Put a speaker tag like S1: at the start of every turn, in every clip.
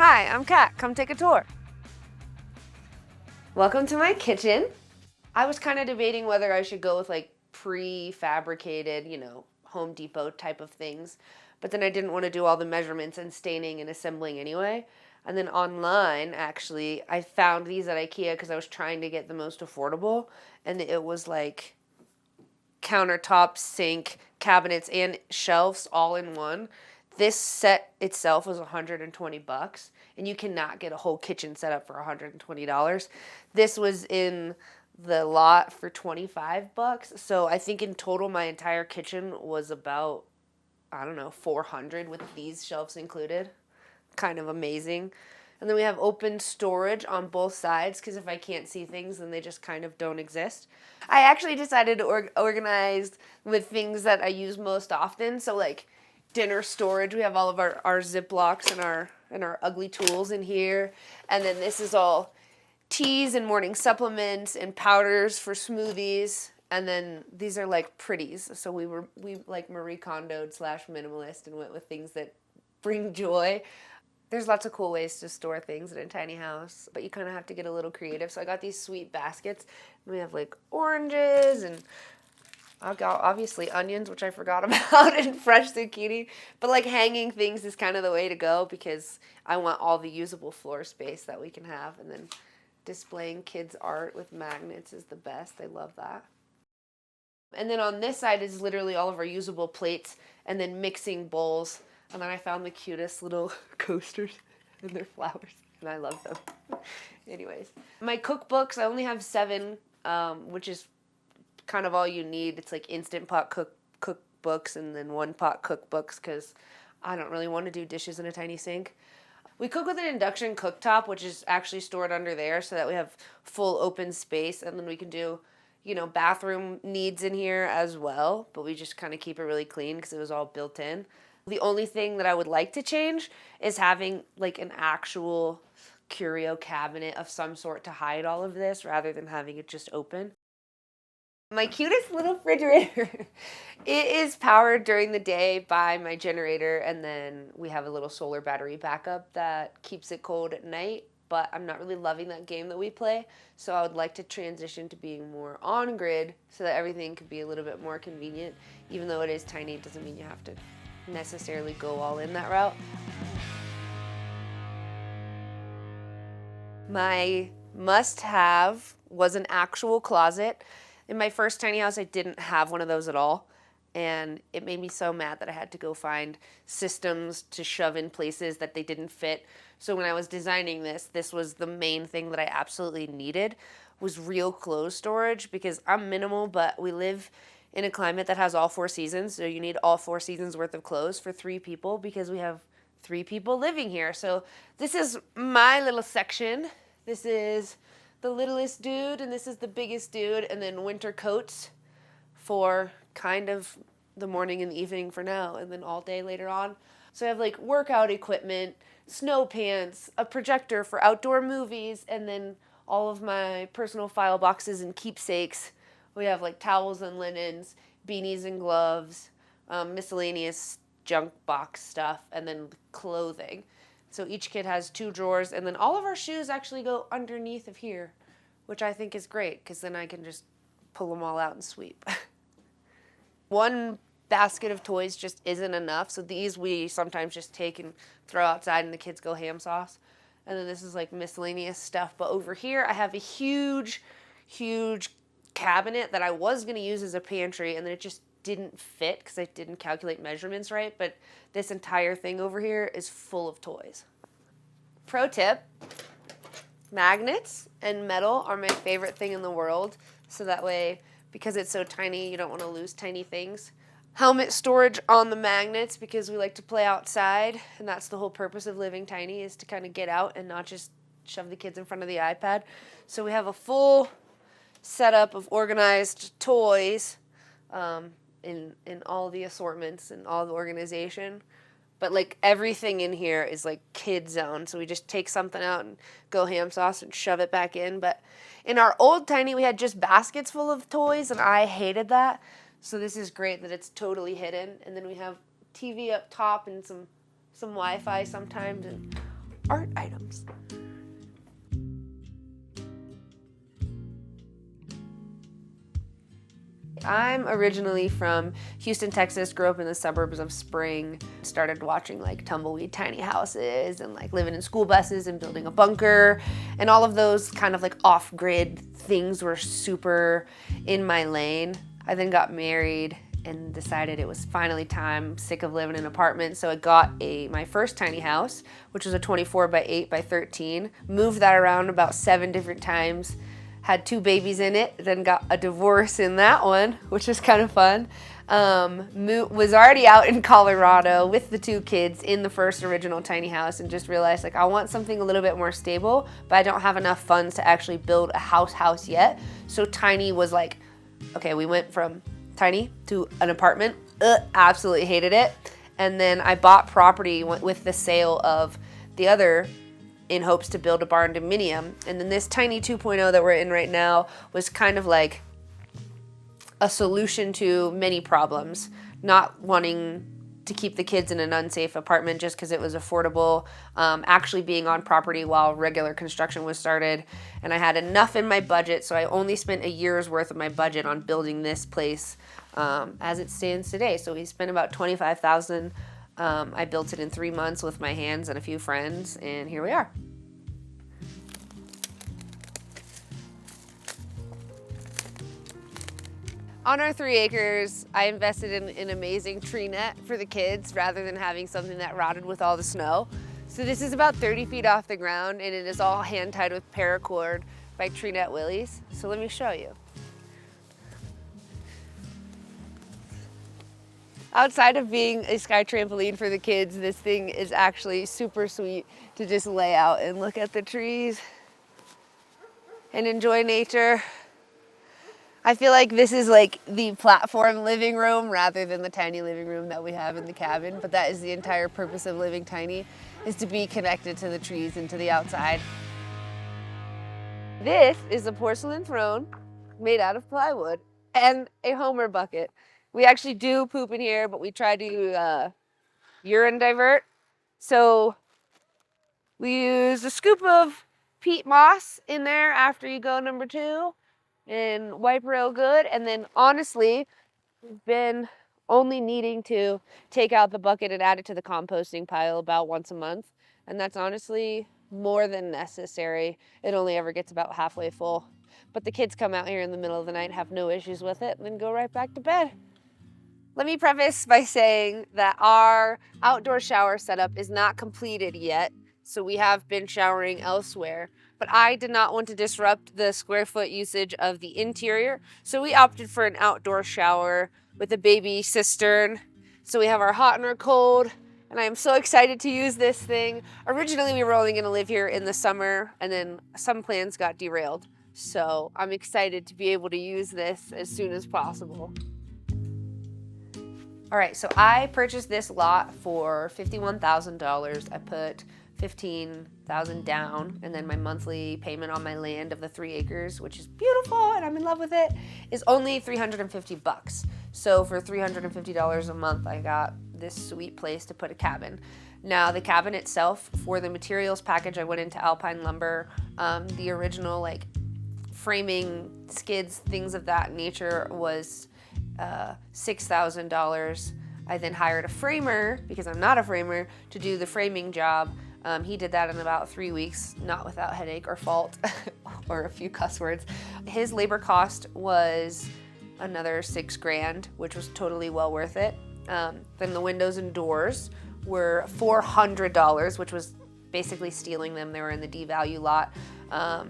S1: Hi, I'm Kat. Come take a tour. Welcome to my kitchen. I was kind of debating whether I should go with like prefabricated, Home Depot type of things. But then I didn't want to do all the measurements and staining and assembling anyway. And then online, actually, I found these at IKEA because I was trying to get the most affordable. And it was like countertop, sink, cabinets, and shelves all in one. This set itself was $120, and you cannot get a whole kitchen set up for $120. This was in the lot for $25. So I think in total my entire kitchen was about, I don't know, $400 with these shelves included. Kind of amazing. And then we have open storage on both sides because if I can't see things, then they just kind of don't exist. I actually decided to organize with things that I use most often. So like dinner storage, we have all of our Ziplocs and our ugly tools in here. And then this is all teas and morning supplements and powders for smoothies. And then these are like pretties. So we like Marie Kondo'd / minimalist and went with things that bring joy. There's lots of cool ways to store things in a tiny house, but you kind of have to get a little creative. So I got these sweet baskets. We have like oranges, and I got obviously onions, which I forgot about, and fresh zucchini. But like hanging things is kind of the way to go because I want all the usable floor space that we can have. And then displaying kids' art with magnets is the best. I love that. And then on this side is literally all of our usable plates and then mixing bowls. And then I found the cutest little coasters and their flowers, and I love them. Anyways, my cookbooks, I only have 7, which is kind of all you need. It's like Instant Pot cookbooks and then one pot cookbooks because I don't really want to do dishes in a tiny sink. We cook with an induction cooktop, which is actually stored under there so that we have full open space, and then we can do bathroom needs in here as well, but we just kind of keep it really clean because it was all built in. The only thing that I would like to change is having like an actual curio cabinet of some sort to hide all of this rather than having it just open. My cutest little refrigerator. It is powered during the day by my generator, and then we have a little solar battery backup that keeps it cold at night, but I'm not really loving that game that we play, so I would like to transition to being more on-grid so that everything could be a little bit more convenient. Even though it is tiny, it doesn't mean you have to necessarily go all in that route. My must-have was an actual closet. In my first tiny house, I didn't have one of those at all, and it made me so mad that I had to go find systems to shove in places that they didn't fit. So when I was designing this was the main thing that I absolutely needed, was real clothes storage, because I'm minimal, but we live in a climate that has all 4 seasons, so you need all 4 seasons worth of clothes for 3 people because we have 3 people living here. So this is my little section. This is the littlest dude, and this is the biggest dude, and then winter coats for kind of the morning and the evening for now, and then all day later on. So I have like workout equipment, snow pants, a projector for outdoor movies, and then all of my personal file boxes and keepsakes. We have like towels and linens, beanies and gloves, miscellaneous junk box stuff, and then clothing. So each kid has 2 drawers, and then all of our shoes actually go underneath of here, which I think is great because then I can just pull them all out and sweep. One basket of toys just isn't enough, so these we sometimes just take and throw outside and the kids go ham sauce. And then this is like miscellaneous stuff. But over here I have a huge cabinet that I was going to use as a pantry, and then it just didn't fit because I didn't calculate measurements right, but this entire thing over here is full of toys. Pro tip, magnets and metal are my favorite thing in the world, so that way, because it's so tiny, you don't want to lose tiny things. Helmet storage on the magnets because we like to play outside, and that's the whole purpose of living tiny, is to kind of get out and not just shove the kids in front of the iPad. So we have a full setup of organized toys in all the assortments and all the organization. But like everything in here is like kid zone, so we just take something out and go ham sauce and shove it back in. But in our old tiny, we had just baskets full of toys, and I hated that. So this is great that it's totally hidden. And then we have TV up top and some Wi-Fi sometimes, and art items. I'm originally from Houston, Texas, grew up in the suburbs of Spring, started watching like tumbleweed tiny houses and like living in school buses and building a bunker, and all of those kind of like off-grid things were super in my lane. I then got married and decided it was finally time, sick of living in an apartment, so I got my first tiny house, which was a 24 by 8 by 13, moved that around about 7 different times, had 2 babies in it, then got a divorce in that one, which was kind of fun. Was already out in Colorado with the 2 kids in the first original tiny house, and just realized like I want something a little bit more stable, but I don't have enough funds to actually build a house yet. So tiny was like, okay, we went from tiny to an apartment. Absolutely hated it. And then I bought property with the sale of the other in hopes to build a barn dominium. And then this tiny 2.0 that we're in right now was kind of like a solution to many problems. Not wanting to keep the kids in an unsafe apartment just because it was affordable, actually being on property while regular construction was started. And I had enough in my budget, so I only spent a year's worth of my budget on building this place as it stands today. So we spent about $25,000. I built it in 3 months with my hands and a few friends, and here we are. On our 3 acres, I invested in an amazing tree net for the kids rather than having something that rotted with all the snow. So this is about 30 feet off the ground, and it is all hand tied with paracord by Tree Net Willies. So let me show you. Outside of being a sky trampoline for the kids, this thing is actually super sweet to just lay out and look at the trees and enjoy nature. I feel like this is like the platform living room rather than the tiny living room that we have in the cabin, but that is the entire purpose of living tiny, is to be connected to the trees and to the outside. This is a porcelain throne made out of plywood and a Homer bucket. We actually do poop in here, but we try to urine divert. So we use a scoop of peat moss in there after you go number 2 and wipe real good. And then honestly, we've been only needing to take out the bucket and add it to the composting pile about once a month. And that's honestly more than necessary. It only ever gets about halfway full. But the kids come out here in the middle of the night, have no issues with it, and then go right back to bed. Let me preface by saying that our outdoor shower setup is not completed yet, so we have been showering elsewhere. But I did not want to disrupt the square foot usage of the interior, so we opted for an outdoor shower with a baby cistern. So we have our hot and our cold, and I am so excited to use this thing. Originally, we were only going to live here in the summer, and then some plans got derailed. So I'm excited to be able to use this as soon as possible. All right, so I purchased this lot for $51,000. I put $15,000 down, and then my monthly payment on my land of the 3 acres, which is beautiful and I'm in love with it, is only $350. So for $350 a month, I got this sweet place to put a cabin. Now the cabin itself, for the materials package, I went into Alpine Lumber. The original like framing, skids, things of that nature was $6,000. I then hired a framer, because I'm not a framer, to do the framing job. He did that in about 3 weeks, not without headache or fault or a few cuss words. His labor cost was another $6,000, which was totally well worth it. Then the windows and doors were $400, which was basically stealing them. They were in the devalue lot.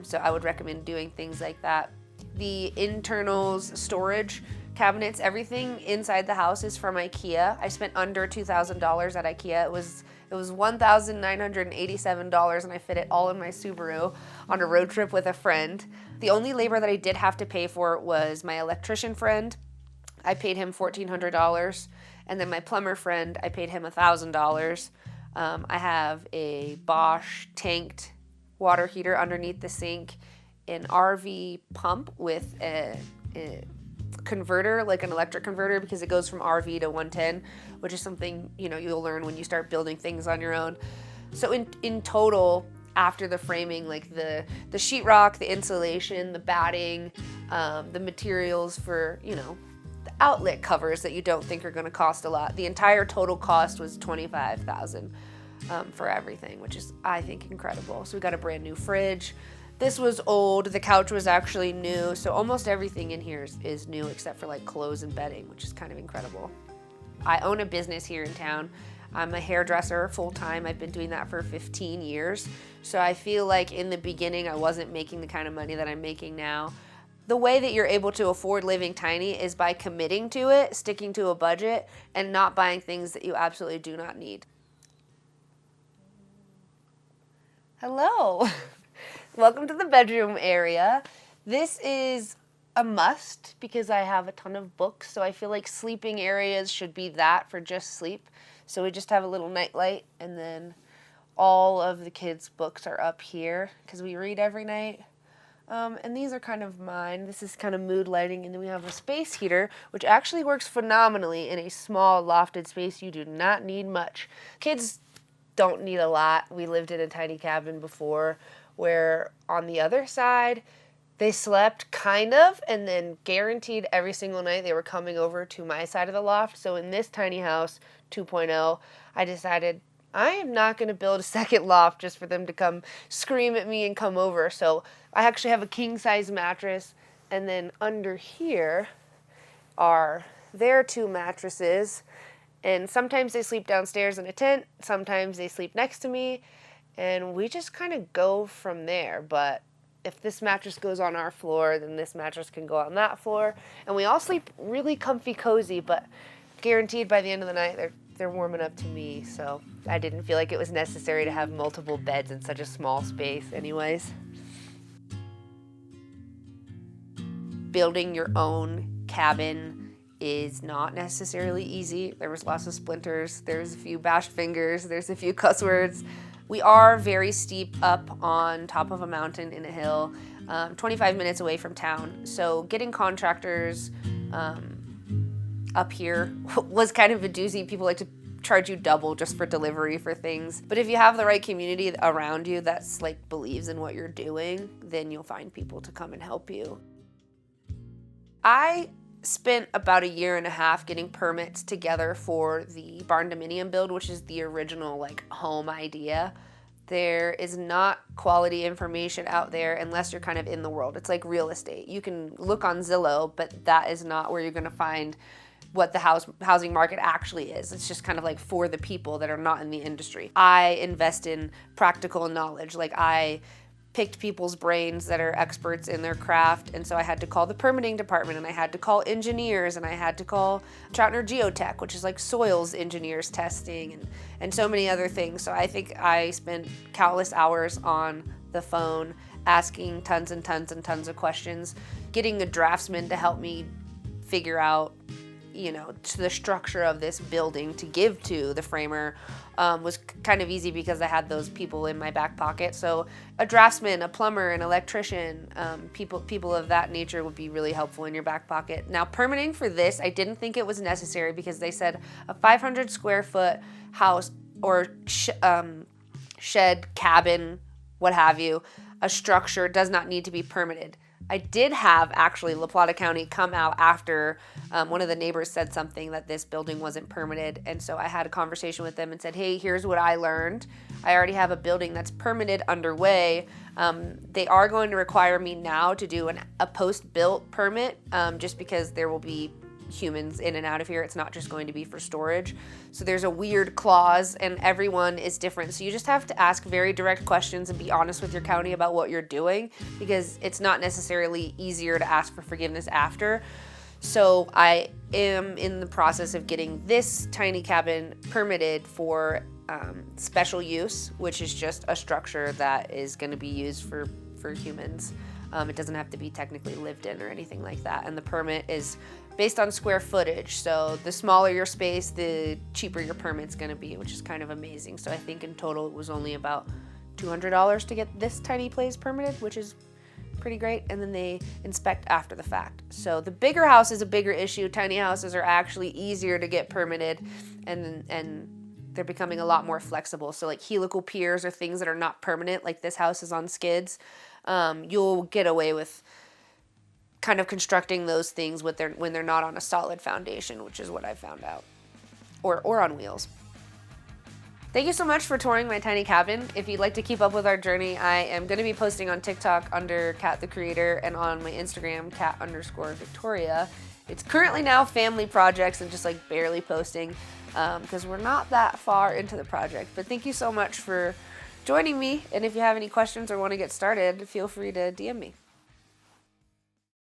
S1: So I would recommend doing things like that. The internals, storage, cabinets, everything inside the house is from IKEA. I spent under $2,000 at IKEA. It was $1,987, and I fit it all in my Subaru on a road trip with a friend. The only labor that I did have to pay for was my electrician friend. I paid him $1,400, and then my plumber friend, I paid him $1,000. I have a Bosch tanked water heater underneath the sink, an RV pump with a converter, like an electric converter, because it goes from RV to 110, which is something, you know, you'll learn when you start building things on your own. So in total, after the framing, like the sheetrock, the insulation, the batting, the materials for, you know, the outlet covers that you don't think are going to cost a lot, the entire total cost was $25,000 for everything, which is, I think, incredible. So we got a brand new fridge. This was old. The couch was actually new. So almost everything in here is new except for like clothes and bedding, which is kind of incredible. I own a business here in town. I'm a hairdresser full-time. I've been doing that for 15 years. So I feel like in the beginning, I wasn't making the kind of money that I'm making now. The way that you're able to afford living tiny is by committing to it, sticking to a budget, and not buying things that you absolutely do not need. Hello. Welcome to the bedroom area. This is a must because I have a ton of books, so I feel like sleeping areas should be that for just sleep. So we just have a little night light, and then all of the kids' books are up here because we read every night. And these are kind of mine. This is kind of mood lighting, and then we have a space heater, which actually works phenomenally in a small lofted space. You do not need much. Kids don't need a lot. We lived in a tiny cabin before where on the other side, they slept kind of, and then guaranteed every single night they were coming over to my side of the loft. So in this tiny house 2.0, I decided I am not going to build a second loft just for them to come scream at me and come over. So I actually have a king size mattress, and then under here are their 2 mattresses. And sometimes they sleep downstairs in a tent, sometimes they sleep next to me, and we just kind of go from there. But if this mattress goes on our floor, then this mattress can go on that floor. And we all sleep really comfy, cozy, but guaranteed by the end of the night, they're warm enough to me. So I didn't feel like it was necessary to have multiple beds in such a small space anyways. Building your own cabin is not necessarily easy. There was lots of splinters. There's a few bashed fingers. There's a few cuss words. We are very steep up on top of a mountain in a hill, 25 minutes away from town. So getting contractors up here was kind of a doozy. People like to charge you double just for delivery for things. But if you have the right community around you that's like believes in what you're doing, then you'll find people to come and help you. I spent about 1.5 years getting permits together for the barn dominium build, which is the original like home idea. There is not quality information out there unless you're kind of in the world. It's like real estate. You can look on Zillow, but that is not where you're going to find what the housing market actually is. It's just kind of like for the people that are not in the industry. I invest in practical knowledge. Like I picked people's brains that are experts in their craft, and so I had to call the permitting department, and I had to call engineers, and I had to call Troutner Geotech, which is like soils engineers testing, and so many other things. So I think I spent countless hours on the phone asking tons and tons and tons of questions, getting a draftsman to help me figure out, you know, to the structure of this building to give to the framer was kind of easy because I had those people in my back pocket. So a draftsman, a plumber, an electrician, people of that nature would be really helpful in your back pocket. Now, permitting for this, I didn't think it was necessary because they said a 500 square foot house or shed, cabin, what have you, a structure does not need to be permitted. I did have actually La Plata County come out after one of the neighbors said something that this building wasn't permitted. And so I had a conversation with them and said, hey, here's what I learned. I already have a building that's permitted underway. They are going to require me now to do a post-built permit just because there will be humans in and out of here. It's not just going to be for storage. So there's a weird clause and everyone is different. So you just have to ask very direct questions and be honest with your county about what you're doing because it's not necessarily easier to ask for forgiveness after. So I am in the process of getting this tiny cabin permitted for special use, which is just a structure that is going to be used for humans. It doesn't have to be technically lived in or anything like that. And the permit is based on square footage. So the smaller your space, the cheaper your permit's gonna be, which is kind of amazing. So I think in total it was only about $200 to get this tiny place permitted, which is pretty great. And then they inspect after the fact. So the bigger house is a bigger issue. Tiny houses are actually easier to get permitted and they're becoming a lot more flexible. So like helical piers or things that are not permanent, like this house is on skids, you'll get away with kind of constructing those things when they're not on a solid foundation, which is what I found out, or on wheels. Thank you so much for touring my tiny cabin. If you'd like to keep up with our journey, I am going to be posting on TikTok under Kat the Creator and on my Instagram, Kat_Victoria. It's currently now family projects and just like barely posting because we're not that far into the project. But thank you so much for joining me. And if you have any questions or want to get started, feel free to DM me.